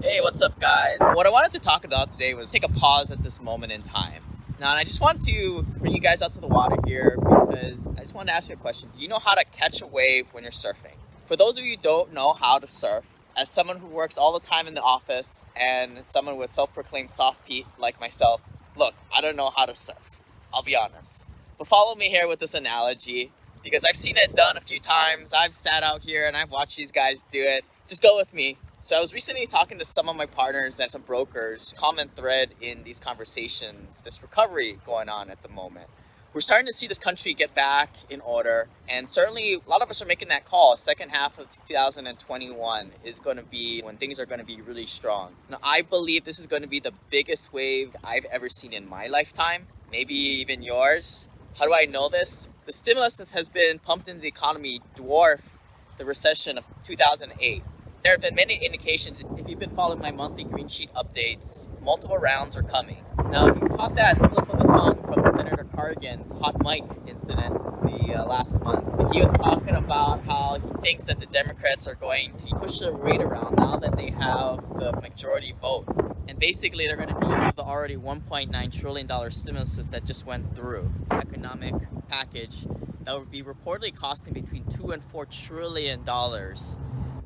Hey, what's up, guys? What I wanted to talk about today was take a pause at this moment in time. Now, and I just want to bring you guys out to the water here because I just wanted to ask you a question. Do you know how to catch a wave when you're surfing? For those of you who don't know how to surf, as someone who works all the time in the office and someone with self-proclaimed soft feet like myself, look, I don't know how to surf. I'll be honest. But follow me here with this analogy because I've seen it done a few times. I've sat out here and I've watched these guys do it. Just go with me. So I was recently talking to some of my partners and some brokers, common thread in these conversations, this recovery going on at the moment. We're starting to see this country get back in order. And certainly a lot of us are making that call. Second half of 2021 is going to be when things are going to be really strong. Now, I believe this is going to be the biggest wave I've ever seen in my lifetime, maybe even yours. How do I know this? The stimulus that has been pumped into the economy dwarfed the recession of 2008. There have been many indications, if you've been following my monthly green sheet updates, multiple rounds are coming. Now, if you caught that slip of the tongue from Senator Carrigan's hot mic incident the last month, he was talking about how he thinks that the Democrats are going to push their weight around now that they have the majority vote. And basically, they're going to be the already $1.9 trillion stimulus that just went through, economic package that would be reportedly costing between $2 and $4 trillion.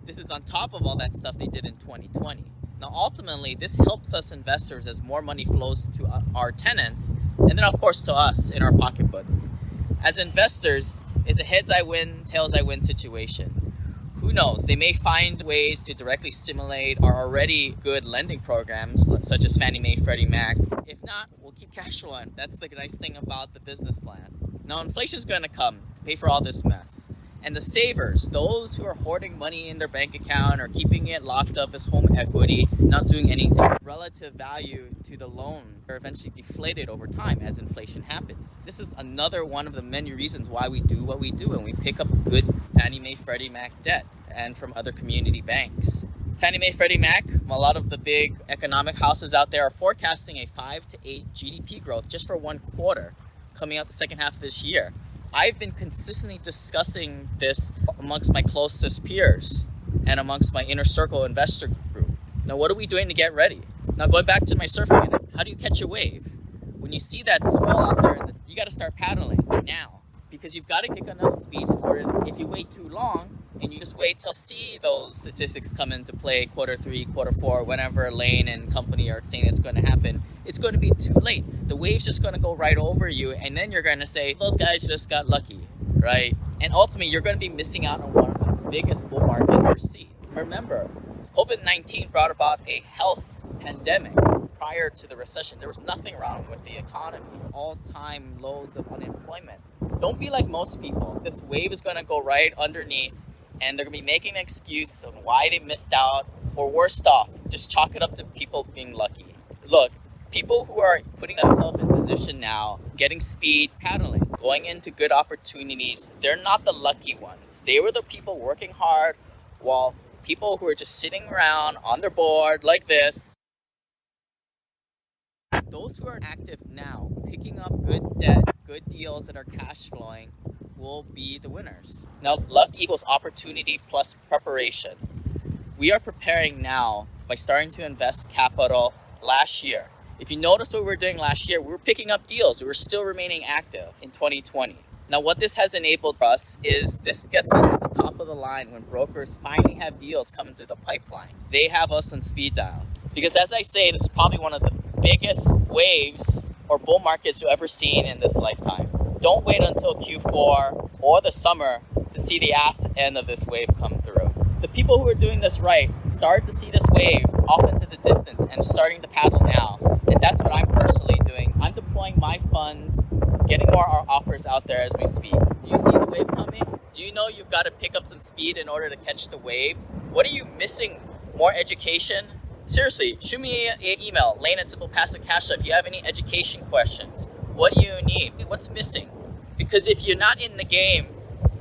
This is on top of all that stuff they did in 2020. Now, ultimately, this helps us investors as more money flows to our tenants, and then, of course, to us in our pocketbooks. As investors, it's a heads I win, tails I win situation. Who knows? They may find ways to directly stimulate our already good lending programs, such as Fannie Mae, Freddie Mac. If not, we'll keep cash flowing. That's the nice thing about the business plan. Now, inflation is going to come to pay for all this mess. And the savers, those who are hoarding money in their bank account or keeping it locked up as home equity, not doing anything, relative value to the loan are eventually deflated over time as inflation happens. This is another one of the many reasons why we do what we do and we pick up good Fannie Mae, Freddie Mac debt and from other community banks. Fannie Mae, Freddie Mac, a lot of the big economic houses out there are forecasting a 5 to 8 GDP growth just for one quarter coming out the second half of this year. I've been consistently discussing this amongst my closest peers and amongst my inner circle investor group. Now, what are we doing to get ready? Now, going back to my surfing, how do you catch a wave? When you see that swell out there, you got to start paddling now because you've got to kick enough speed in order. If you wait too long and you just wait till see those statistics come into play, quarter 3, quarter 4, whenever Lane and company are saying it's going to happen, it's going to be too late. The wave's just going to go right over you, and then you're going to say, those guys just got lucky, right? And ultimately, you're going to be missing out on one of the biggest bull markets we've seen. Remember, COVID-19 brought about a health pandemic. Prior to the recession, there was nothing wrong with the economy. All-time lows of unemployment. Don't be like most people. This wave is going to go right underneath, and they're going to be making an excuse on why they missed out, or worst off, just chalk it up to people being lucky. Look, people who are putting themselves in position now, getting speed, paddling, going into good opportunities, they're not the lucky ones. They were the people working hard, while people who are just sitting around on their board like this, those who are active now, picking up good debt, good deals that are cash flowing, will be the winners. Now, luck equals opportunity plus preparation. We are preparing now by starting to invest capital last year. If you notice what we were doing last year, we were picking up deals. We were still remaining active in 2020. Now, what this has enabled us is this gets us at the top of the line when brokers finally have deals coming through the pipeline. They have us on speed dial. Because as I say, this is probably one of the biggest waves or bull markets you've ever seen in this lifetime. Don't wait until Q4 or the summer to see the ass end of this wave come through. The people who are doing this right start to see this wave off into the distance and starting to paddle now. And that's what I'm personally doing. I'm deploying my funds, getting more offers out there as we speak. Do you see the wave coming? Do you know you've got to pick up some speed in order to catch the wave? What are you missing? More education? Seriously, shoot me an email, Lane@SimplePassiveCashflow, if you have any education questions. What do you need? What's missing? Because if you're not in the game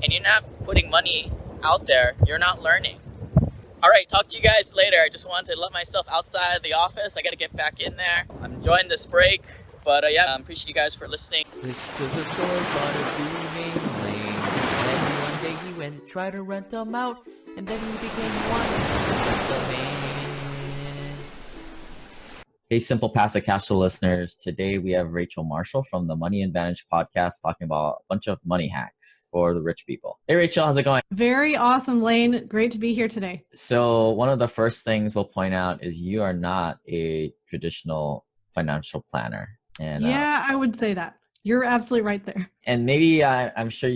and you're not putting money out there, you're not learning. All right, talk to you guys later. I just wanted to let myself outside of the office. I got to get back in there. I'm enjoying this break, but I appreciate you guys for listening. This is a story about a dude named Lane. And one day he went and tried to rent them out, and then he became one of the man. Hey, Simple Passive Cashflow listeners. Today we have Rachel Marshall from the Money Advantage podcast talking about a bunch of money hacks for the rich people. Hey, Rachel, how's it going? Very awesome, Lane. Great to be here today. So one of the first things we'll point out is you are not a traditional financial planner. And I would say that. You're absolutely right there. And maybe I'm sure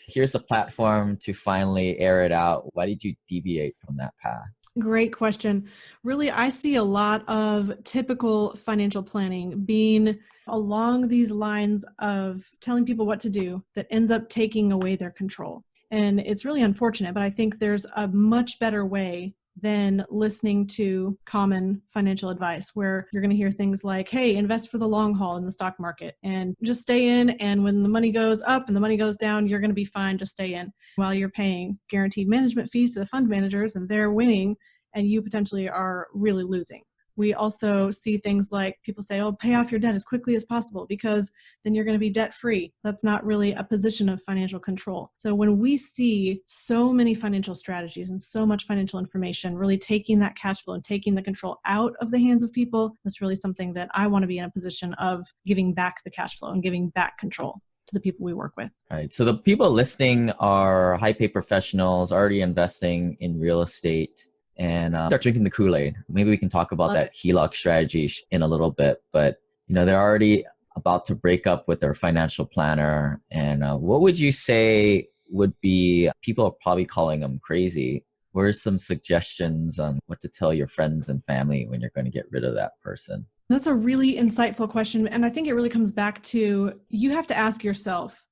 here's the platform to finally air it out. Why did you deviate from that path? Great question. Really, I see a lot of typical financial planning being along these lines of telling people what to do that ends up taking away their control. And it's really unfortunate, but I think there's a much better way than listening to common financial advice where you're going to hear things like, hey, invest for the long haul in the stock market and just stay in. And when the money goes up and the money goes down, you're going to be fine. Just stay in while you're paying guaranteed management fees to the fund managers and they're winning and you potentially are really losing. We also see things like people say, oh, pay off your debt as quickly as possible because then you're going to be debt free. That's not really a position of financial control. So when we see so many financial strategies and so much financial information really taking that cash flow and taking the control out of the hands of people, that's really something that I want to be in a position of giving back the cash flow and giving back control to the people we work with. All right. So the people listening are high-paid professionals already investing in real estate. And they're drinking the Kool-Aid. Maybe we can talk about that HELOC strategy in a little bit. But, they're already about to break up with their financial planner. And what would you say would be, people are probably calling them crazy. What are some suggestions on what to tell your friends and family when you're going to get rid of that person? That's a really insightful question. And I think it really comes back to, you have to ask yourself,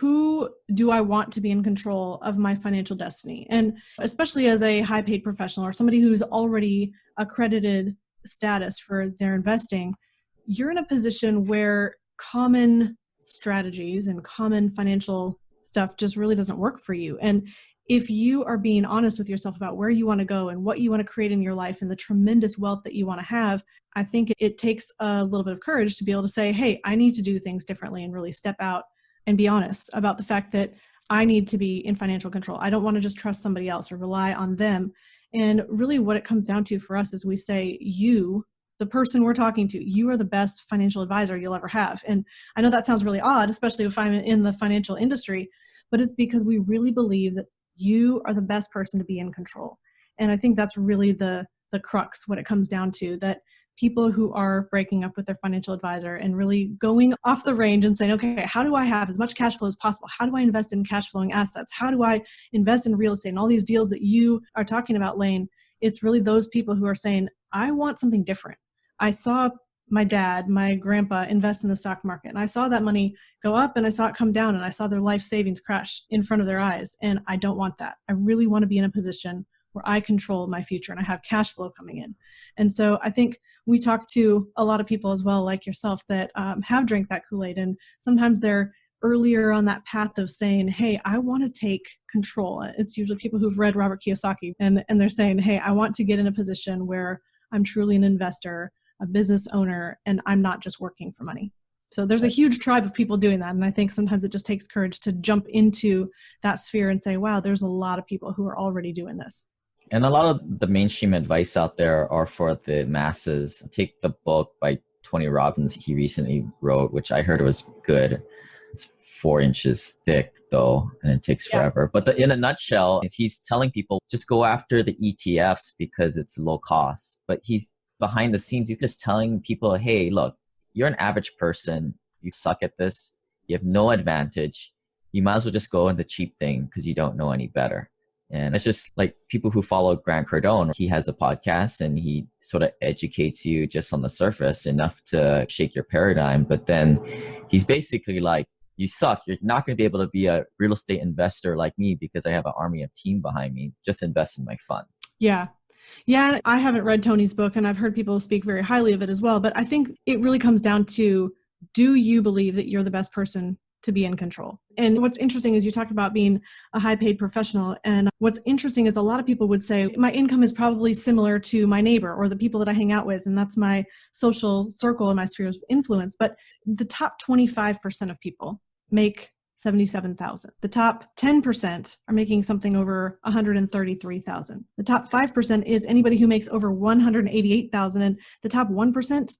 who do I want to be in control of my financial destiny? And especially as a high paid professional or somebody who's already accredited status for their investing, you're in a position where common strategies and common financial stuff just really doesn't work for you. And if you are being honest with yourself about where you want to go and what you want to create in your life and the tremendous wealth that you want to have, I think it takes a little bit of courage to be able to say, hey, I need to do things differently and really step out and be honest about the fact that I need to be in financial control. I don't want to just trust somebody else or rely on them. And really what it comes down to for us is we say, you, the person we're talking to, you are the best financial advisor you'll ever have. And I know that sounds really odd, especially if I'm in the financial industry, but it's because we really believe that you are the best person to be in control. And I think that's really the crux, what it comes down to, that people who are breaking up with their financial advisor and really going off the range and saying, okay, how do I have as much cash flow as possible? How do I invest in cash flowing assets? How do I invest in real estate and all these deals that you are talking about, Lane? It's really those people who are saying, I want something different. I saw my dad, my grandpa invest in the stock market and I saw that money go up and I saw it come down and I saw their life savings crash in front of their eyes. And I don't want that. I really want to be in a position where I control my future and I have cash flow coming in. And so I think we talk to a lot of people as well, like yourself, that have drank that Kool-Aid. And sometimes they're earlier on that path of saying, hey, I want to take control. It's usually people who've read Robert Kiyosaki and they're saying, hey, I want to get in a position where I'm truly an investor, a business owner, and I'm not just working for money. So there's a huge tribe of people doing that. And I think sometimes it just takes courage to jump into that sphere and say, wow, there's a lot of people who are already doing this. And a lot of the mainstream advice out there are for the masses. Take the book by Tony Robbins he recently wrote, which I heard was good. It's 4 inches thick though, and it takes forever. But in a nutshell, he's telling people just go after the ETFs because it's low cost. But he's behind the scenes, he's just telling people, hey, look, you're an average person. You suck at this. You have no advantage. You might as well just go in the cheap thing because you don't know any better. And it's just like people who follow Grant Cardone. He has a podcast and he sort of educates you just on the surface enough to shake your paradigm. But then he's basically like, you suck. You're not going to be able to be a real estate investor like me because I have an army of team behind me. Just invest in my fund. Yeah. Yeah. I haven't read Tony's book and I've heard people speak very highly of it as well. But I think it really comes down to, do you believe that you're the best person to be in control? And what's interesting is you talk about being a high paid professional. And what's interesting is a lot of people would say, my income is probably similar to my neighbor or the people that I hang out with. And that's my social circle and my sphere of influence. But the top 25% of people make $77,000. The top 10% are making something over $133,000. The top 5% is anybody who makes over $188,000. And the top 1%,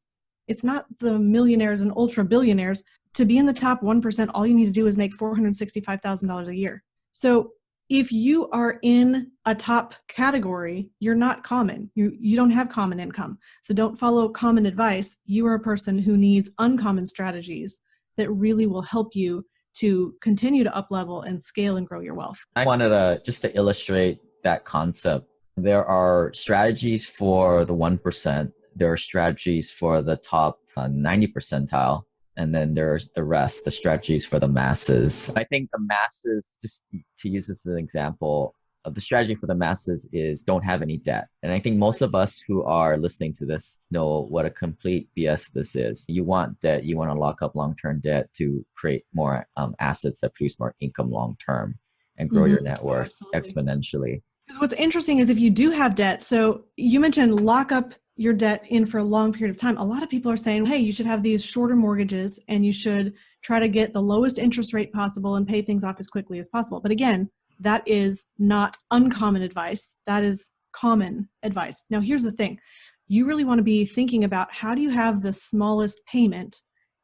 it's not the millionaires and ultra billionaires. To be in the top 1%, all you need to do is make $465,000 a year. So if you are in a top category, you're not common. You don't have common income. So don't follow common advice. You are a person who needs uncommon strategies that really will help you to continue to uplevel and scale and grow your wealth. I wanted to just to illustrate that concept. There are strategies for the 1%. There are strategies for the top 90 percentile. And then there's the rest, the strategies for the masses. I think the masses, just to use this as an example, the strategy for the masses is don't have any debt. And I think most of us who are listening to this know what a complete BS this is. You want debt, you want to lock up long-term debt to create more assets that produce more income long-term and grow your net worth exponentially. Because what's interesting is if you do have debt, so you mentioned lock up your debt in for a long period of time. A lot of people are saying, hey, you should have these shorter mortgages and you should try to get the lowest interest rate possible and pay things off as quickly as possible. But again, that is not uncommon advice. That is common advice. Now, here's the thing. You really want to be thinking about how do you have the smallest payment?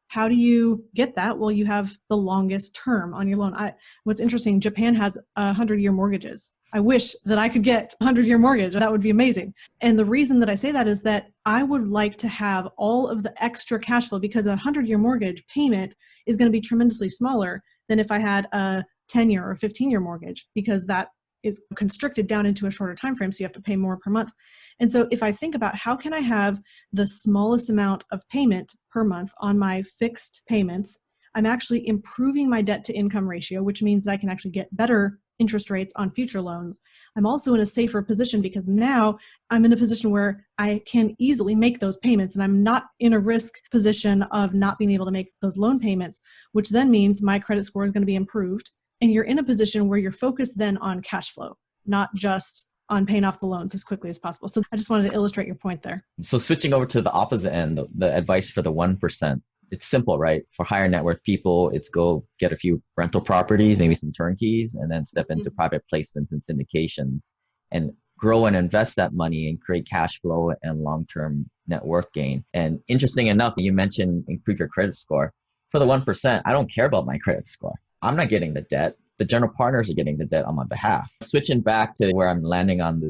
How do you get that? Well, you have the longest term on your loan. What's interesting, Japan has 100-year mortgages. I wish that I could get a 100-year mortgage. That would be amazing. And the reason that I say that is that I would like to have all of the extra cash flow because a 100-year mortgage payment is going to be tremendously smaller than if I had a 10-year or 15-year mortgage because that is constricted down into a shorter time frame, so you have to pay more per month. And so if I think about how can I have the smallest amount of payment per month on my fixed payments, I'm actually improving my debt to income ratio, which means I can actually get better interest rates on future loans. I'm also in a safer position because now I'm in a position where I can easily make those payments and I'm not in a risk position of not being able to make those loan payments, which then means my credit score is going to be improved. And you're in a position where you're focused then on cash flow, not just on paying off the loans as quickly as possible. So I just wanted to illustrate your point there. So switching over to the opposite end, the advice for the 1%, it's simple, right? For higher net worth people, it's go get a few rental properties, maybe some turnkeys, and then step into private placements and syndications and grow and invest that money and create cash flow and long-term net worth gain. And interesting enough, you mentioned improve your credit score. For the 1%, I don't care about my credit score. I'm not getting the debt. The general partners are getting the debt on my behalf. Switching back to where I'm landing on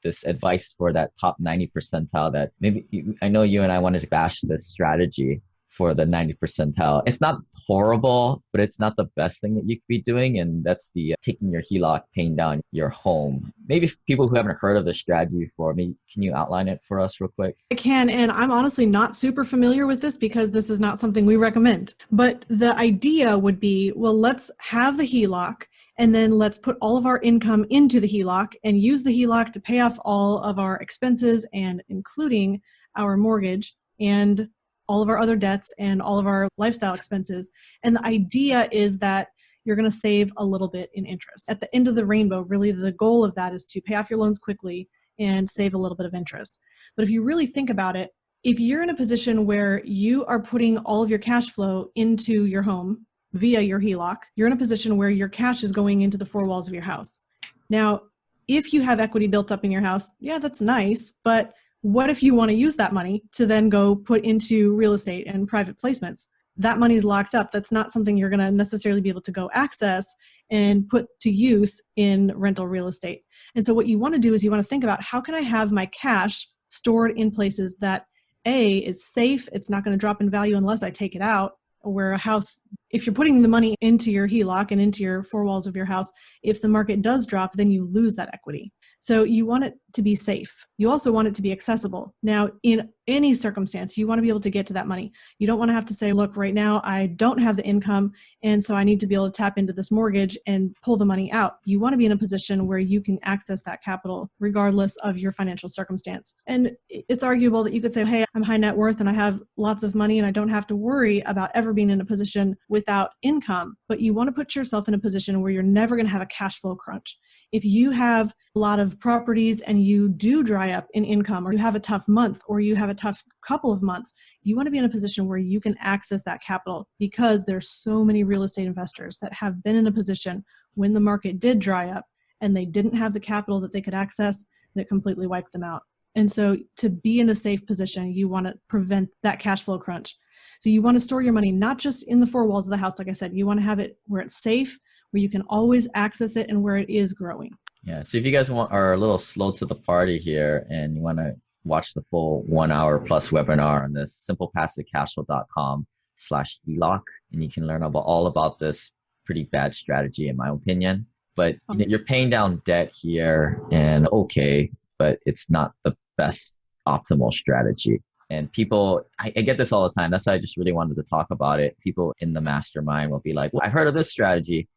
this advice for that top 90 percentile that maybe I know you and I wanted to bash this strategy for the 90 percentile. It's not horrible, but it's not the best thing that you could be doing. And that's the taking your HELOC, paying down your home. Maybe people who haven't heard of this strategy before, maybe can you outline it for us real quick? I can, and I'm honestly not super familiar with this because this is not something we recommend. But the idea would be, well, let's have the HELOC and then let's put all of our income into the HELOC and use the HELOC to pay off all of our expenses and including our mortgage and all of our other debts and all of our lifestyle expenses. And the idea is that you're going to save a little bit in interest. At the end of the rainbow, really the goal of that is to pay off your loans quickly and save a little bit of interest. But if you really think about it, if you're in a position where you are putting all of your cash flow into your home via your HELOC, you're in a position where your cash is going into the four walls of your house. Now, if you have equity built up in your house, yeah, that's nice, but what if you want to use that money to then go put into real estate and private placements? That money's locked up. That's not something you're going to necessarily be able to go access and put to use in rental real estate. And so what you want to do is you want to think about how can I have my cash stored in places that A, is safe, it's not going to drop in value unless I take it out, where a house, if you're putting the money into your HELOC and into your four walls of your house, if the market does drop, then you lose that equity. So you want it to be safe. You also want it to be accessible. Now, in any circumstance, you want to be able to get to that money. You don't want to have to say, look, right now I don't have the income, and so I need to be able to tap into this mortgage and pull the money out. You want to be in a position where you can access that capital regardless of your financial circumstance. And it's arguable that you could say, hey, I'm high net worth and I have lots of money and I don't have to worry about ever being in a position with without income, but you want to put yourself in a position where you're never going to have a cash flow crunch. If you have a lot of properties and you do dry up in income, or you have a tough month, or you have a tough couple of months, you want to be in a position where you can access that capital, because there's so many real estate investors that have been in a position when the market did dry up and they didn't have the capital that they could access, that completely wiped them out. And so to be in a safe position, you want to prevent that cash flow crunch. So you want to store your money not just in the four walls of the house, like I said, you want to have it where it's safe, where you can always access it, and where it is growing. Yeah. So if you guys are a little slow to the party here and you want to watch the full 1 hour plus webinar on this, SimplePassiveCashflow.com/HELOC, and you can learn all about this pretty bad strategy, in my opinion. But you're paying down debt here, and okay, but it's not the best optimal strategy. And people, I get this all the time. That's why I just really wanted to talk about it. People in the mastermind will be like, well, I heard of this strategy.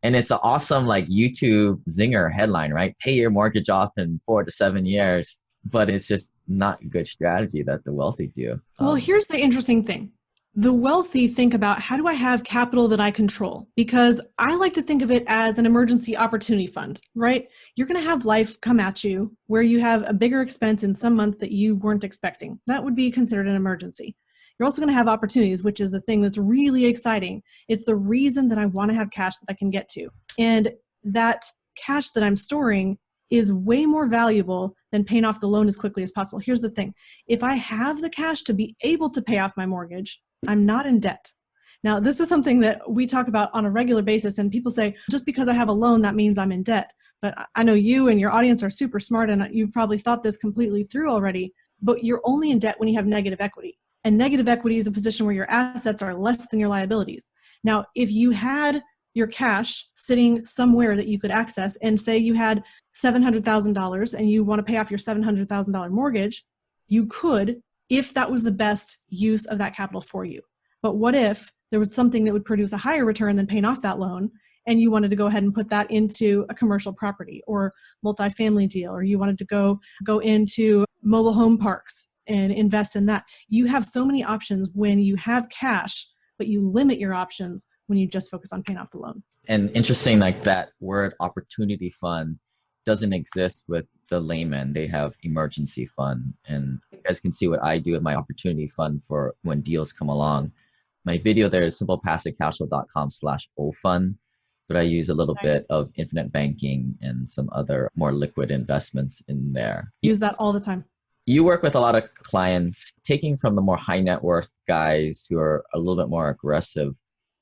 And it's an awesome like YouTube zinger headline, right? Pay your mortgage off in 4 to 7 years. But it's just not a good strategy that the wealthy do. Well, here's the interesting thing. The wealthy think about, how do I have capital that I control? Because I like to think of it as an emergency opportunity fund, right? You're going to have life come at you where you have a bigger expense in some month that you weren't expecting. That would be considered an emergency. You're also going to have opportunities, which is the thing that's really exciting. It's the reason that I want to have cash that I can get to. And that cash that I'm storing is way more valuable than paying off the loan as quickly as possible. Here's the thing. If I have the cash to be able to pay off my mortgage, I'm not in debt. Now, this is something that we talk about on a regular basis, and people say, just because I have a loan, that means I'm in debt. But I know you and your audience are super smart, and you've probably thought this completely through already, but you're only in debt when you have negative equity. And negative equity is a position where your assets are less than your liabilities. Now, if you had your cash sitting somewhere that you could access, and say you had $700,000 and you want to pay off your $700,000 mortgage, you could, if that was the best use of that capital for you. But what if there was something that would produce a higher return than paying off that loan, and you wanted to go ahead and put that into a commercial property or multifamily deal, or you wanted to go into mobile home parks and invest in that? You have so many options when you have cash, but you limit your options when you just focus on paying off the loan. And interesting, like that word opportunity fund doesn't exist with the layman. They have emergency fund. And you guys can see what I do with my opportunity fund for when deals come along. My video there is SimplePassiveCashflow.com/OFund, but I use a little bit of infinite banking and some other more liquid investments in there. Use that all the time. You work with a lot of clients, taking from the more high net worth guys who are a little bit more aggressive.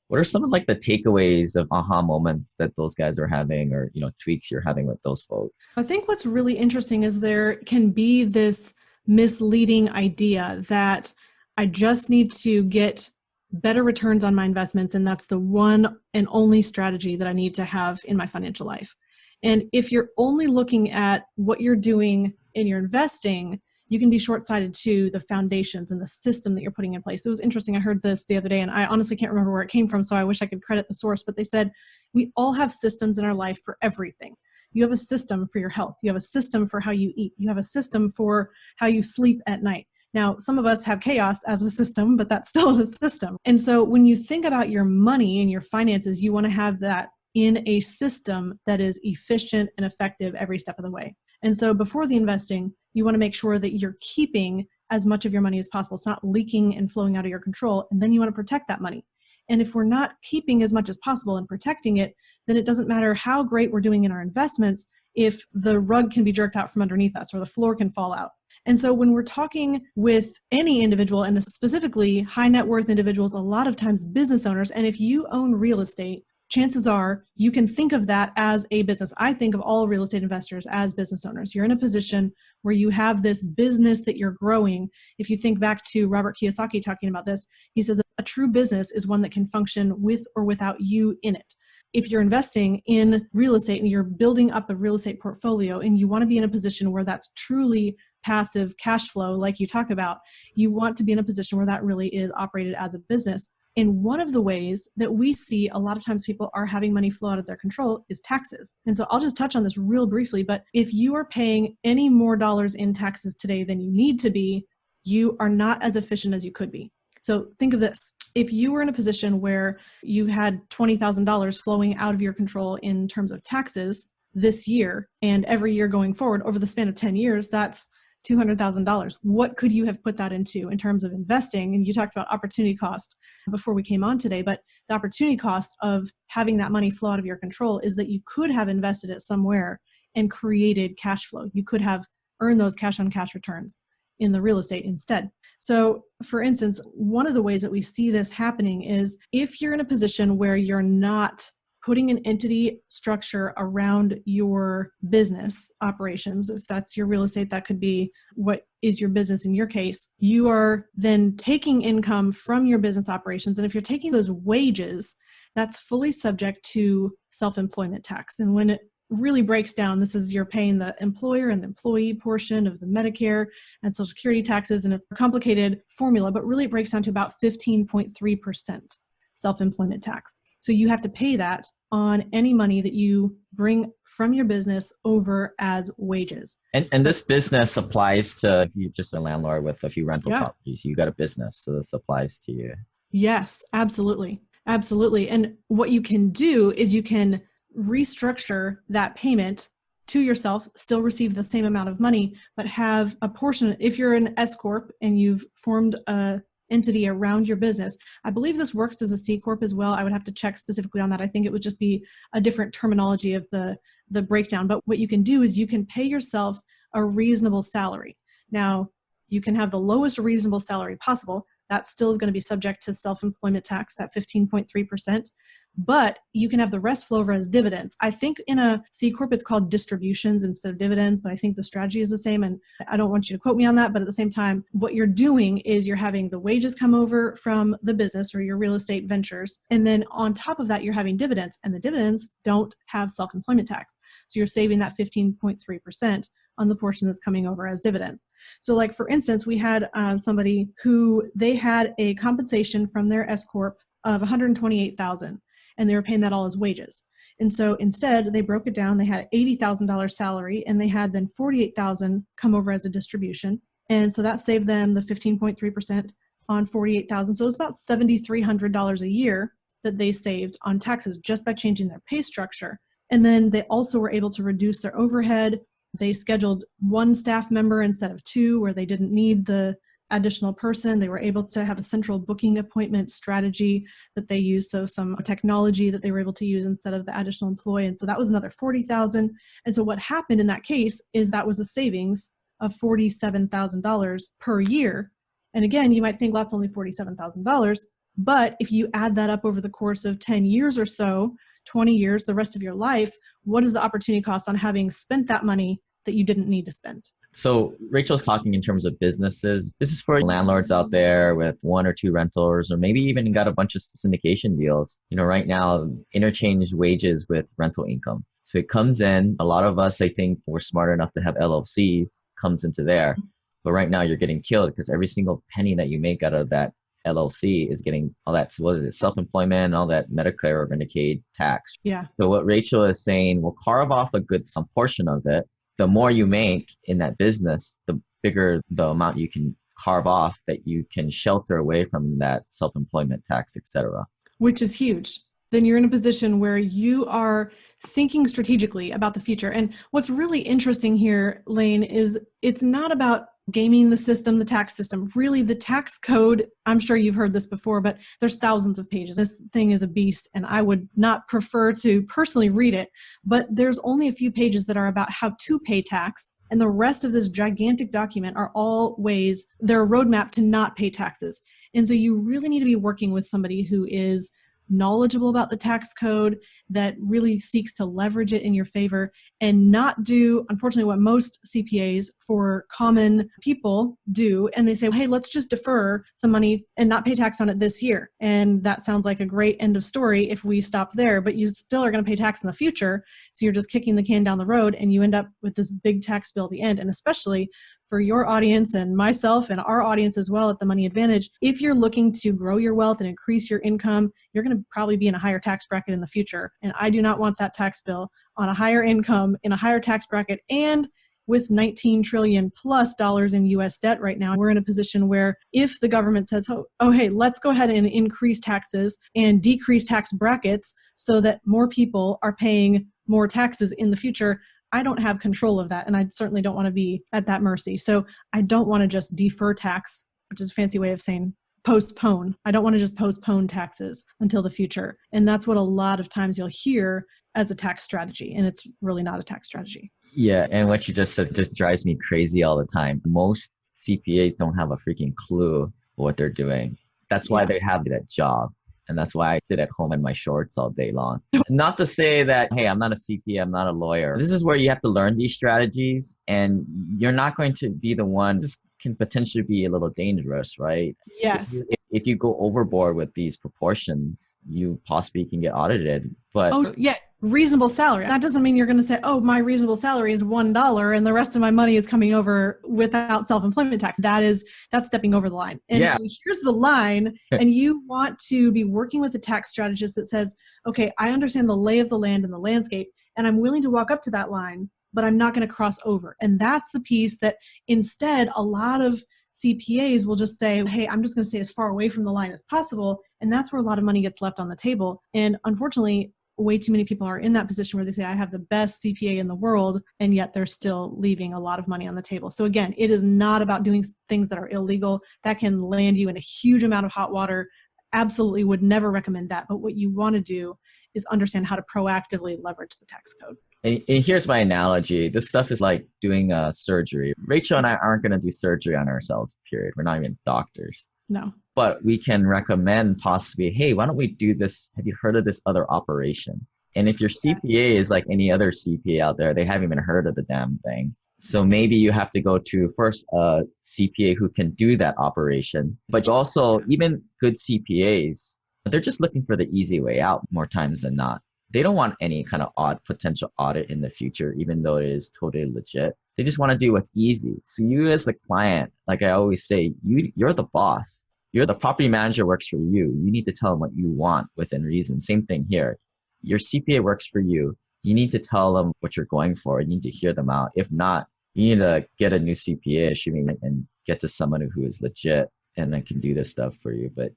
What are some of like the takeaways of aha moments that those guys are having, or, tweaks you're having with those folks? I think what's really interesting is there can be this misleading idea that I just need to get better returns on my investments, and that's the one and only strategy that I need to have in my financial life. And if you're only looking at what you're doing in your investing, you can be short-sighted to the foundations and the system that you're putting in place. It was interesting. I heard this the other day, and I honestly can't remember where it came from, so I wish I could credit the source, but they said, we all have systems in our life for everything. You have a system for your health. You have a system for how you eat. You have a system for how you sleep at night. Now, some of us have chaos as a system, but that's still a system. And so when you think about your money and your finances, you want to have that in a system that is efficient and effective every step of the way. And so before the investing, you want to make sure that you're keeping as much of your money as possible. It's not leaking and flowing out of your control. And then you want to protect that money. And if we're not keeping as much as possible and protecting it, then it doesn't matter how great we're doing in our investments if the rug can be jerked out from underneath us or the floor can fall out. And so when we're talking with any individual, and specifically high net worth individuals, a lot of times business owners, and if you own real estate, chances are you can think of that as a business. I think of all real estate investors as business owners. You're in a position where you have this business that you're growing. If you think back to Robert Kiyosaki talking about this, he says a true business is one that can function with or without you in it. If you're investing in real estate and you're building up a real estate portfolio and you want to be in a position where that's truly passive cash flow, like you talk about, you want to be in a position where that really is operated as a business. And one of the ways that we see a lot of times people are having money flow out of their control is taxes. And so I'll just touch on this real briefly, but if you are paying any more dollars in taxes today than you need to be, you are not as efficient as you could be. So think of this. If you were in a position where you had $20,000 flowing out of your control in terms of taxes this year, and every year going forward over the span of 10 years, that's $200,000. What could you have put that into in terms of investing? And you talked about opportunity cost before we came on today, but the opportunity cost of having that money flow out of your control is that you could have invested it somewhere and created cash flow. You could have earned those cash on cash returns in the real estate instead. So for instance, one of the ways that we see this happening is if you're in a position where you're not putting an entity structure around your business operations, if that's your real estate, that could be what is your business in your case, you are then taking income from your business operations. And if you're taking those wages, that's fully subject to self-employment tax. And when it really breaks down, this is you're paying the employer and the employee portion of the Medicare and Social Security taxes, and it's a complicated formula, but really it breaks down to about 15.3% self-employment tax. So you have to pay that on any money that you bring from your business over as wages. And this business applies to if you're just a landlord with a few rental properties. You got a business, so this applies to you. Yes, absolutely. Absolutely. And what you can do is you can restructure that payment to yourself, still receive the same amount of money, but have a portion. If you're an S Corp and you've formed a entity around your business, I believe this works as a C Corp as well. I would have to check specifically on that. I think it would just be a different terminology of the breakdown. But what you can do is you can pay yourself a reasonable salary. Now, you can have the lowest reasonable salary possible. That still is going to be subject to self-employment tax, that 15.3%. But you can have the rest flow over as dividends. I think in a C Corp, it's called distributions instead of dividends, but I think the strategy is the same. And I don't want you to quote me on that, but at the same time, what you're doing is you're having the wages come over from the business or your real estate ventures. And then on top of that, you're having dividends, and the dividends don't have self-employment tax. So you're saving that 15.3% on the portion that's coming over as dividends. So like, for instance, we had somebody who they had a compensation from their S Corp of $128,000. And they were paying that all as wages. And so instead, they broke it down. They had $80,000 salary, and they had then $48,000 come over as a distribution. And so that saved them the 15.3% on $48,000. So it was about $7,300 a year that they saved on taxes just by changing their pay structure. And then they also were able to reduce their overhead. They scheduled one staff member instead of two, where they didn't need the additional person. They were able to have a central booking appointment strategy that they used. So some technology that they were able to use instead of the additional employee. And so that was another $40,000. And so what happened in that case is that was a savings of $47,000 per year. And again, you might think, well, that's only $47,000. But if you add that up over the course of 10 years or so, 20 years, the rest of your life, what is the opportunity cost on having spent that money that you didn't need to spend? So Rachel's talking in terms of businesses. This is for landlords out there with one or two rentals, or maybe even got a bunch of syndication deals. You know, right now, interchange wages with rental income. So it comes in. A lot of us, I think, we're smart enough to have LLCs, comes into there. But right now you're getting killed because every single penny that you make out of that LLC is getting all that, what is it, self-employment, all that Medicare or Medicaid tax. Yeah. So what Rachel is saying, we'll carve off a good some portion of it. The more you make in that business, the bigger the amount you can carve off that you can shelter away from that self-employment tax, et cetera. Which is huge. Then you're in a position where you are thinking strategically about the future. And what's really interesting here, Lane, is it's not about gaming the system, the tax system. Really, the tax code, I'm sure you've heard this before, but there's thousands of pages. This thing is a beast, and I would not prefer to personally read it, but there's only a few pages that are about how to pay tax, and the rest of this gigantic document are all ways, they're a roadmap to not pay taxes. And so you really need to be working with somebody who is knowledgeable about the tax code, that really seeks to leverage it in your favor, and not do, unfortunately, what most CPAs for common people do. And they say, hey, let's just defer some money and not pay tax on it this year. And that sounds like a great end of story if we stop there, but you still are going to pay tax in the future. So you're just kicking the can down the road, and you end up with this big tax bill at the end. And especially for your audience and myself and our audience as well at the Money Advantage, if you're looking to grow your wealth and increase your income, you're going to probably be in a higher tax bracket in the future. And I do not want that tax bill on a higher income in a higher tax bracket. And with 19 trillion plus dollars in US debt right now, we're in a position where if the government says, oh, hey, let's go ahead and increase taxes and decrease tax brackets so that more people are paying more taxes in the future, I don't have control of that. And I certainly don't want to be at that mercy. So I don't want to just defer tax, which is a fancy way of saying postpone. I don't want to just postpone taxes until the future. And that's what a lot of times you'll hear as a tax strategy. And it's really not a tax strategy. Yeah, and what you just said just drives me crazy all the time. Most CPAs don't have a freaking clue what they're doing. That's why they have that job. And that's why I sit at home in my shorts all day long. Not to say that, hey, I'm not a CPA, I'm not a lawyer. This is where you have to learn these strategies, and you're not going to be the one. This can potentially be a little dangerous, right? Yes. If you go overboard with these proportions, you possibly can get audited. But reasonable salary. That doesn't mean you're going to say, oh, my reasonable salary is $1 and the rest of my money is coming over without self-employment tax. That's stepping over the line. And here's the line. And you want to be working with a tax strategist that says, okay, I understand the lay of the land and the landscape, and I'm willing to walk up to that line, but I'm not going to cross over. And that's the piece that instead a lot of CPAs will just say, hey, I'm just going to stay as far away from the line as possible. And that's where a lot of money gets left on the table. And unfortunately, way too many people are in that position where they say, I have the best CPA in the world, and yet they're still leaving a lot of money on the table. So again, it is not about doing things that are illegal. That can land you in a huge amount of hot water. Absolutely would never recommend that. But what you want to do is understand how to proactively leverage the tax code. And here's my analogy. This stuff is like doing a surgery. Rachel and I aren't going to do surgery on ourselves, period. We're not even doctors. No. But we can recommend possibly, hey, why don't we do this? Have you heard of this other operation? And if your CPA is like any other CPA out there, they haven't even heard of the damn thing. So maybe you have to go to first a CPA who can do that operation. But also, even good CPAs, they're just looking for the easy way out more times than not. They don't want any kind of potential audit in the future, even though it is totally legit. They just want to do what's easy. So you as the client, like I always say, you're the boss. You're the property manager works for you. You need to tell them what you want within reason. Same thing here. Your CPA works for you. You need to tell them what you're going for. You need to hear them out. If not, you need to get a new CPA assuming and get to someone who is legit and then can do this stuff for you. But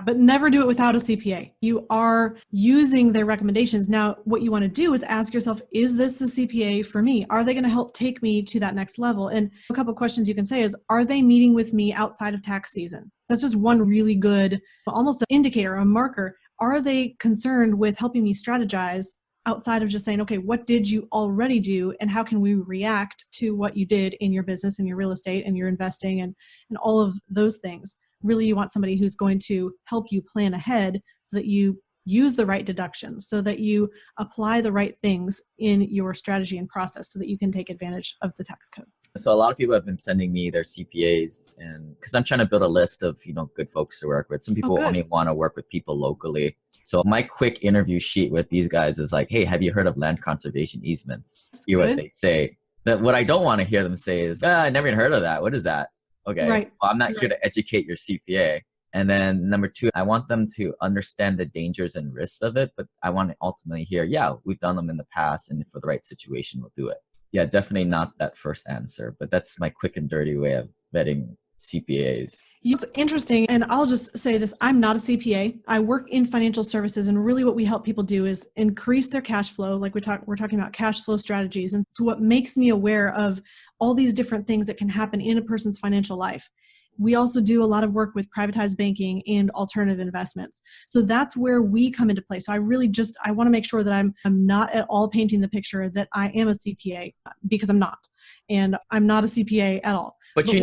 but never do it without a CPA. You are using their recommendations. Now, what you want to do is ask yourself, is this the CPA for me? Are they going to help take me to that next level? And a couple of questions you can say is, are they meeting with me outside of tax season? That's just one really good, almost an indicator, a marker. Are they concerned with helping me strategize outside of just saying, okay, what did you already do and how can we react to what you did in your business and your real estate and your investing and all of those things? Really, you want somebody who's going to help you plan ahead so that you use the right deductions, so that you apply the right things in your strategy and process so that you can take advantage of the tax code. So a lot of people have been sending me their CPAs, and because I'm trying to build a list of, good folks to work with. Some people only want to work with people locally. So my quick interview sheet with these guys is like, hey, have you heard of land conservation easements? Hear what they say. That what I don't want to hear them say is, I never even heard of that. What is that? Okay, well, I'm not here to educate your CPA. And then number two, I want them to understand the dangers and risks of it, but I want to ultimately hear, we've done them in the past, and for the right situation, we'll do it. Yeah, definitely not that first answer, but that's my quick and dirty way of vetting CPAs. It's interesting, and I'll just say this, I'm not a CPA. I work in financial services, and really what we help people do is increase their cash flow. Like we're talking about cash flow strategies. And so what makes me aware of all these different things that can happen in a person's financial life. We also do a lot of work with privatized banking and alternative investments. So that's where we come into play. So I want to make sure that I'm not at all painting the picture that I am a CPA, because I'm not. And I'm not a CPA at all. But you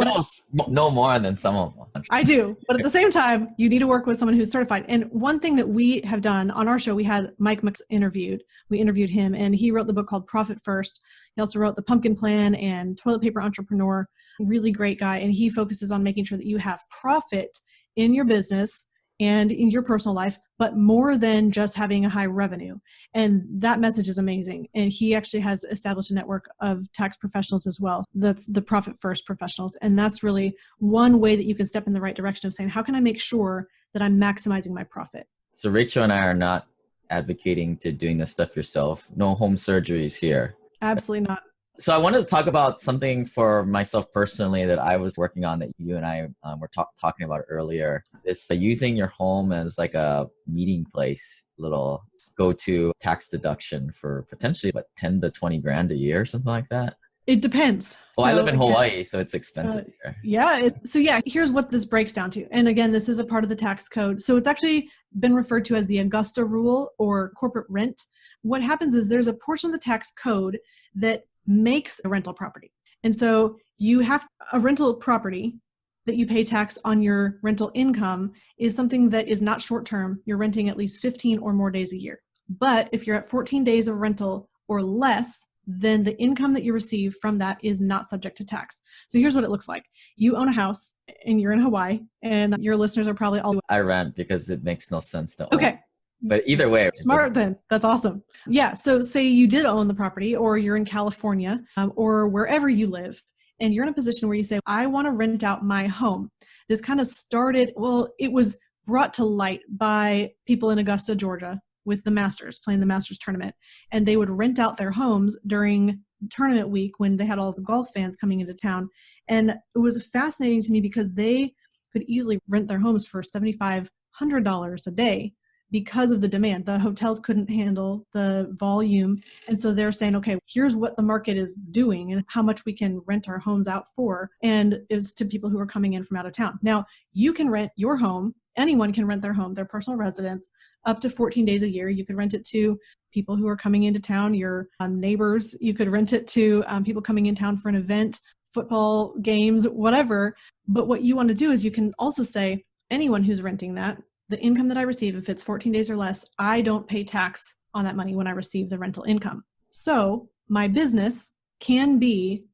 know more than some of them. I do. But at the same time, you need to work with someone who's certified. And one thing that we have done on our show, we had Mike Mix interviewed. We interviewed him, and he wrote the book called Profit First. He also wrote The Pumpkin Plan and Toilet Paper Entrepreneur. Really great guy. And he focuses on making sure that you have profit in your business and in your personal life, but more than just having a high revenue. And that message is amazing. And he actually has established a network of tax professionals as well. That's the Profit First professionals. And that's really one way that you can step in the right direction of saying, how can I make sure that I'm maximizing my profit? So Rachel and I are not advocating to doing this stuff yourself. No home surgeries here. Absolutely not. So I wanted to talk about something for myself personally that I was working on that you and I were talking about earlier. It's using your home as like a meeting place, little go-to tax deduction for potentially about 10 to 20 grand a year, something like that. It depends. Well, I live in Hawaii, so it's expensive here. Here's what this breaks down to. And again, this is a part of the tax code. So it's actually been referred to as the Augusta Rule or corporate rent. What happens is there's a portion of the tax code that makes a rental property. And so you have a rental property that you pay tax on your rental income is something that is not short-term. You're renting at least 15 or more days a year. But if you're at 14 days of rental or less, then the income that you receive from that is not subject to tax. So here's what it looks like. You own a house and you're in Hawaii, and your listeners are probably all... I rent because it makes no sense to own. Okay. But either way. Smart then. That's awesome. Yeah. So say you did own the property, or you're in California or wherever you live, and you're in a position where you say, I want to rent out my home. This kind of started, it was brought to light by people in Augusta, Georgia, with the Masters, playing the Masters tournament. And they would rent out their homes during tournament week when they had all the golf fans coming into town. And it was fascinating to me because they could easily rent their homes for $7,500 a day because of the demand. The hotels couldn't handle the volume. And so they're saying, okay, here's what the market is doing and how much we can rent our homes out for. And it's to people who are coming in from out of town. Now, you can rent your home. Anyone can rent their home, their personal residence, up to 14 days a year. You could rent it to people who are coming into town, your neighbors. You could rent it to people coming in town for an event, football games, whatever. But what you want to do is you can also say, anyone who's renting that, the income that I receive, if it's 14 days or less, I don't pay tax on that money when I receive the rental income. So my business can be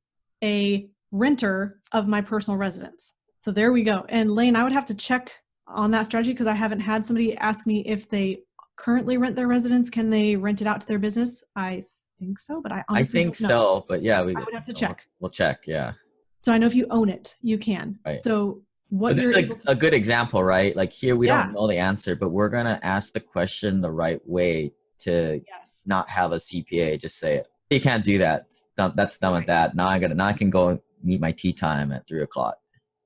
a renter of my personal residence. So there we go. And Lane, I would have to check on that strategy because I haven't had somebody ask me if they currently rent their residence. Can they rent it out to their business? I think so, but I honestly don't know. So, but yeah, I would have to check. We'll check, yeah. So I know if you own it, you can. Right. So what this is a good example, right? Like here, we don't know the answer, but we're going to ask the question the right way to not have a CPA just say, you can't do that. That's done with that. Now I can go meet my tea time at 3:00.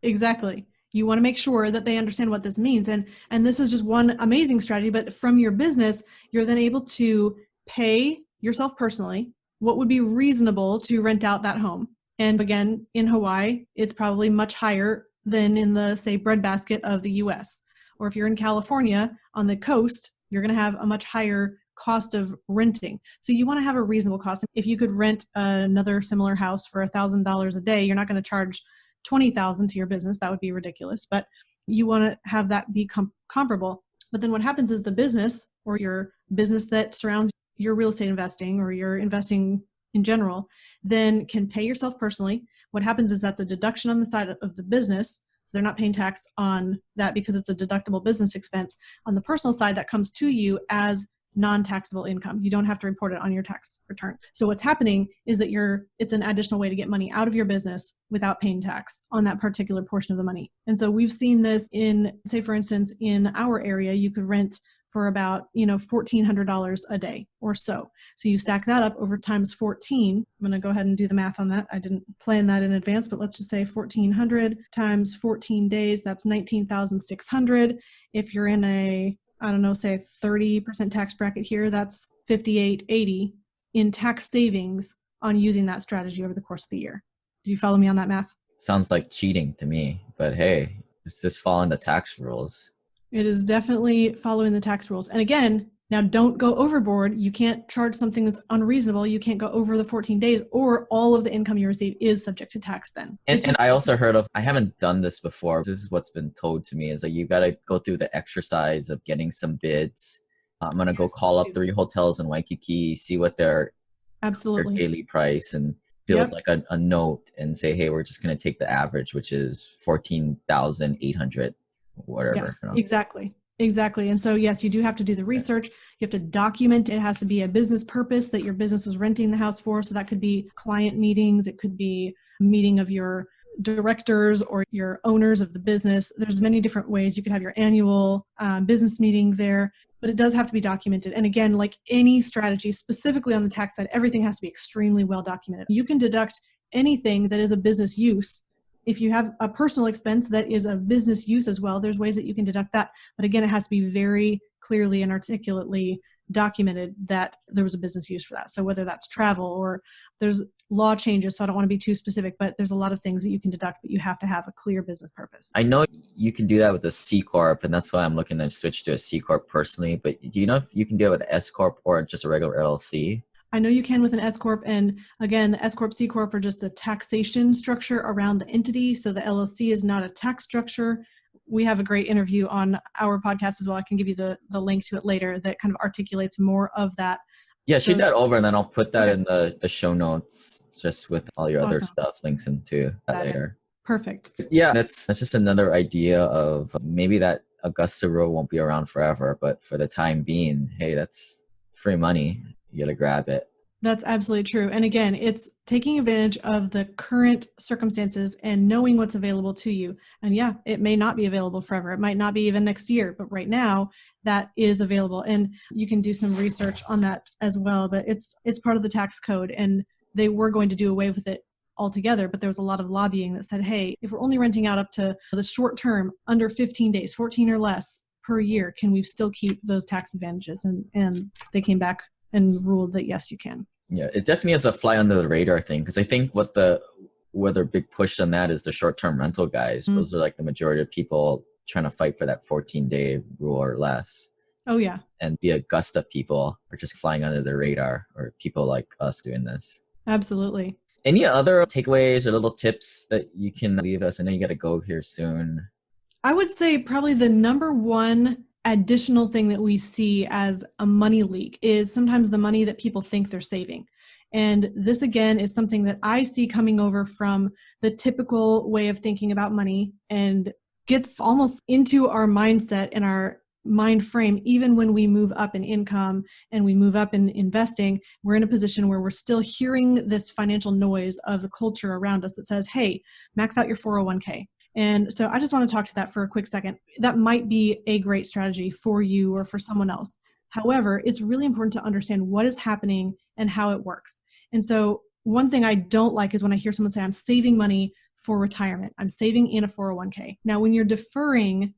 Exactly. You want to make sure that they understand what this means. And this is just one amazing strategy, but from your business, you're then able to pay yourself personally what would be reasonable to rent out that home. And again, in Hawaii, it's probably much higher than in the, say, breadbasket of the US. Or if you're in California on the coast, you're going to have a much higher cost of renting. So you want to have a reasonable cost. If you could rent another similar house for $1,000 a day, you're not going to charge $20,000 to your business. That would be ridiculous, but you want to have that be comparable. But then what happens is the business or your business that surrounds your real estate investing or your investing in general, then can pay yourself personally. What happens is that's a deduction on the side of the business. So they're not paying tax on that because it's a deductible business expense. On the personal side, that comes to you as non-taxable income. You don't have to report it on your tax return. So what's happening is that it's an additional way to get money out of your business without paying tax on that particular portion of the money. And so we've seen this in, say, for instance, in our area, you could rent for about, $1,400 a day or so. So you stack that up over times 14. I'm going to go ahead and do the math on that. I didn't plan that in advance, but let's just say 1,400 times 14 days, that's 19,600. If you're in a, say a 30% tax bracket here, that's $5,880 in tax savings on using that strategy over the course of the year. Do you follow me on that math? Sounds like cheating to me, but hey, it's just following the tax rules. It is definitely following the tax rules. And again, now don't go overboard. You can't charge something that's unreasonable. You can't go over the 14 days or all of the income you receive is subject to tax then. And I also heard of, I haven't done this before. This is what's been told to me is like, you got to go through the exercise of getting some bids. I'm going to go call up 3 hotels in Waikiki, see what their daily price and build like a note and say, hey, we're just going to take the average, which is 14,800, whatever. Yes, exactly. And so, yes, you do have to do the research. You have to document. It has to be a business purpose that your business was renting the house for. So that could be client meetings. It could be a meeting of your directors or your owners of the business. There's many different ways. You could have your annual business meeting there. but it does have to be documented. And again, like any strategy, specifically on the tax side, everything has to be extremely well documented. You can deduct anything that is a business use. If you have a personal expense that is a business use as well, there's ways that you can deduct that. But again, it has to be very clearly and articulately documented that there was a business use for that. So whether that's travel or there's law changes, so I don't want to be too specific, but there's a lot of things that you can deduct, but you have to have a clear business purpose. I know you can do that with a C Corp, and that's why I'm looking to switch to a C Corp personally, but do you know if you can do it with an S Corp or just a regular LLC? I know you can with an S Corp, and again, the S Corp, C Corp are just the taxation structure around the entity, so the LLC is not a tax structure. We have a great interview on our podcast as well. I can give you the link to it later that kind of articulates more of that. Yeah, shoot that over, and then I'll put that in the show notes just with all your other Awesome. stuff, links into that later. Perfect. Yeah, that's just another idea of maybe that Augusta Rule won't be around forever, but for the time being, hey, that's free money. You got to grab it. That's absolutely true. And again, it's taking advantage of the current circumstances and knowing what's available to you. And yeah, it may not be available forever. It might not be even next year, but right now that is available. And you can do some research on that as well, but it's part of the tax code, and they were going to do away with it altogether, but there was a lot of lobbying that said, hey, if we're only renting out up to the short term, under 15 days, 14 or less per year, can we still keep those tax advantages? And they came back and ruled that yes, you can. Yeah, it definitely is a fly under the radar thing, because I think where their big push on that is the short-term rental guys. Mm-hmm. Those are like the majority of people trying to fight for that 14-day rule or less. Oh, yeah. And the Augusta people are just flying under the radar, or people like us doing this. Absolutely. Any other takeaways or little tips that you can leave us? I know you got to go here soon. I would say probably the number one additional thing that we see as a money leak is sometimes the money that people think they're saving. And this, again, is something that I see coming over from the typical way of thinking about money and gets almost into our mindset and our mind frame. Even when we move up in income and we move up in investing, we're in a position where we're still hearing this financial noise of the culture around us that says, hey, max out your 401k. And so I just want to talk to that for a quick second. That might be a great strategy for you or for someone else. However, it's really important to understand what is happening and how it works. And so one thing I don't like is when I hear someone say, I'm saving money for retirement. I'm saving in a 401k. Now, when you're deferring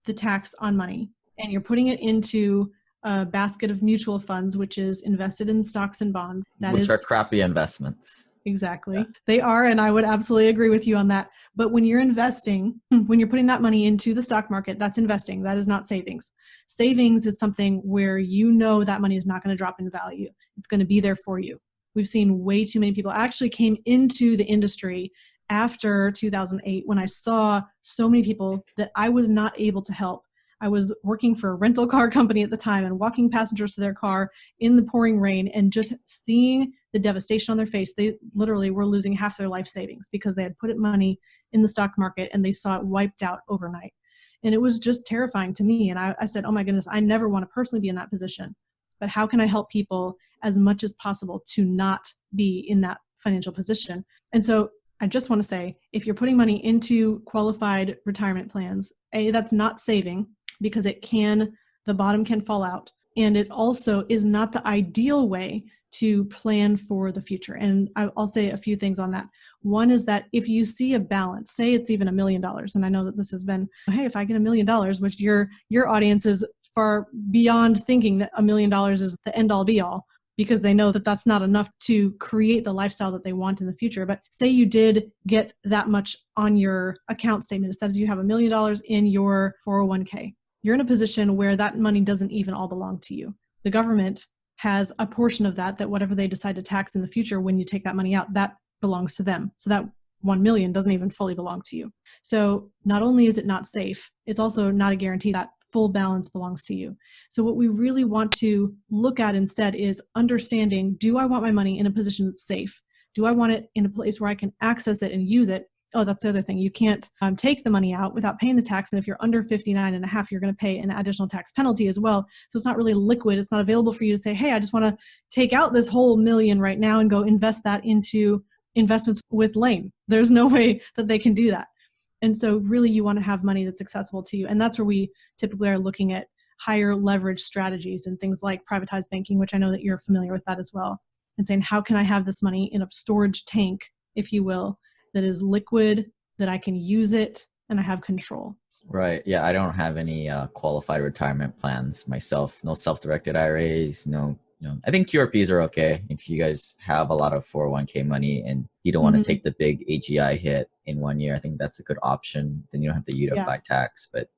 the tax on money and you're putting it into a basket of mutual funds, which is invested in stocks and bonds, which are crappy investments. Exactly. Yeah. They are, and I would absolutely agree with you on that. But when you're investing, when you're putting that money into the stock market, that's investing. That is not savings. Savings is something where you know that money is not going to drop in value. It's going to be there for you. We've seen way too many people. I actually came into the industry after 2008 when I saw so many people that I was not able to help. I was working for a rental car company at the time and walking passengers to their car in the pouring rain and just seeing the devastation on their face. They literally were losing half their life savings because they had put money in the stock market and they saw it wiped out overnight. And it was just terrifying to me. And I said, oh my goodness, I never want to personally be in that position. But how can I help people as much as possible to not be in that financial position? And so I just want to say, if you're putting money into qualified retirement plans, that's not saving, because the bottom can fall out. And it also is not the ideal way to plan for the future. And I'll say a few things on that. One is that if you see a balance, say it's even $1 million, and I know that this has been, hey, if I get $1 million, which your audience is far beyond thinking that $1 million is the end all be all, because they know that that's not enough to create the lifestyle that they want in the future. But say you did get that much on your account statement. It says you have $1 million in your 401k. You're in a position where that money doesn't even all belong to you. The government has a portion of that whatever they decide to tax in the future, when you take that money out, that belongs to them. So that 1 million doesn't even fully belong to you. So not only is it not safe, it's also not a guarantee that full balance belongs to you. So what we really want to look at instead is understanding, do I want my money in a position that's safe? Do I want it in a place where I can access it and use it? Oh, that's the other thing. You can't take the money out without paying the tax. And if you're under 59.5, you're going to pay an additional tax penalty as well. So it's not really liquid. It's not available for you to say, hey, I just want to take out this whole $1 million right now and go invest that into investments with Lane. There's no way that they can do that. And so really you want to have money that's accessible to you. And that's where we typically are looking at higher leverage strategies and things like privatized banking, which I know that you're familiar with that as well, and saying, how can I have this money in a storage tank, if you will, that is liquid, that I can use it, and I have control. Right. Yeah, I don't have any qualified retirement plans myself. No self-directed IRAs. No. I think QRPs are okay if you guys have a lot of 401k money and you don't want to take the big AGI hit in 1 year. I think that's a good option. Then you don't have to UTIFY tax. But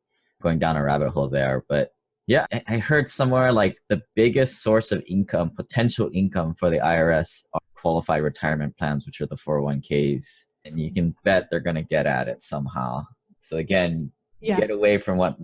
going down a rabbit hole there. But yeah, I heard somewhere like the biggest source of income, potential income for the IRS are qualified retirement plans, which are the 401ks. And you can bet they're going to get at it somehow. So again, get away from what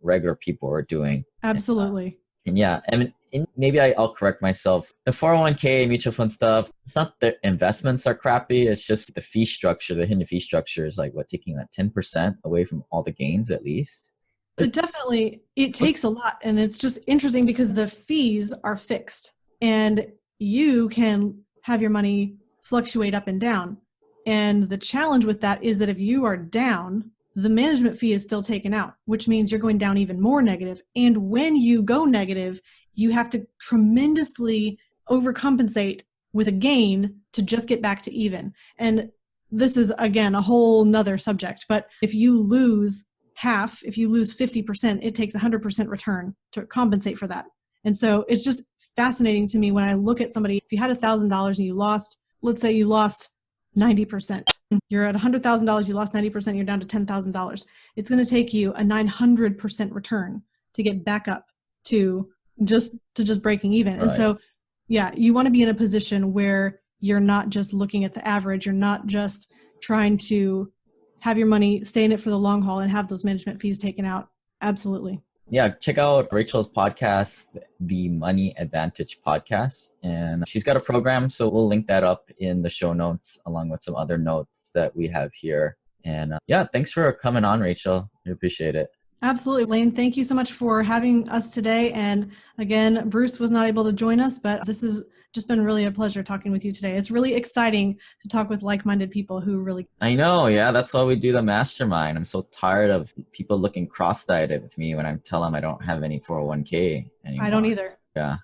regular people are doing. Absolutely. And maybe I'll correct myself. The 401k mutual fund stuff, it's not the investments are crappy. It's just the fee structure, the hidden fee structure is like taking that 10% away from all the gains at least. So definitely it takes a lot. And it's just interesting because the fees are fixed and you can have your money fluctuate up and down. And the challenge with that is that if you are down, the management fee is still taken out, which means you're going down even more negative. And when you go negative, you have to tremendously overcompensate with a gain to just get back to even. And this is, again, a whole nother subject. But if you lose half, if you lose 50%, it takes 100% return to compensate for that. And so it's just fascinating to me when I look at somebody, if you had $1,000 and you lost, let's say you lost 90%. You're at $100,000, you lost 90%, you're down to $10,000. It's going to take you a 900% return to get back up to just breaking even. Right. And so, you want to be in a position where you're not just looking at the average, you're not just trying to have your money, stay in it for the long haul and have those management fees taken out. Absolutely. Yeah, check out Rachel's podcast, the Money Advantage podcast. And she's got a program, so we'll link that up in the show notes along with some other notes that we have here. And thanks for coming on, Rachel. We appreciate it. Absolutely, Lane. Thank you so much for having us today. And again, Bruce was not able to join us, but this has just been really a pleasure talking with you today. It's really exciting to talk with like-minded people who really... I know, yeah. That's why we do the Mastermind. I'm so tired of people looking cross-eyed with me when I tell them I don't have any 401k anymore. I don't either. Yeah.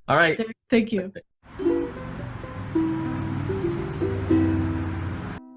All right. Thank you.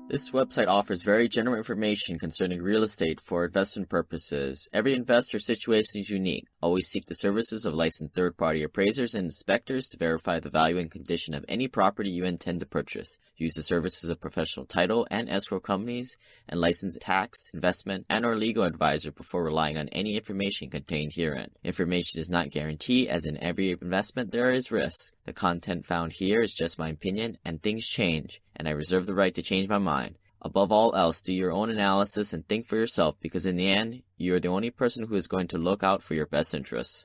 This website offers very general information concerning real estate for investment purposes. Every investor situation is unique. Always seek the services of licensed third-party appraisers and inspectors to verify the value and condition of any property you intend to purchase. Use the services of professional title and escrow companies and licensed tax, investment, and or legal advisor before relying on any information contained herein. Information is not guaranteed, as in every investment there is risk. The content found here is just my opinion, and things change, and I reserve the right to change my mind. Above all else, do your own analysis and think for yourself, because in the end, you are the only person who is going to look out for your best interests.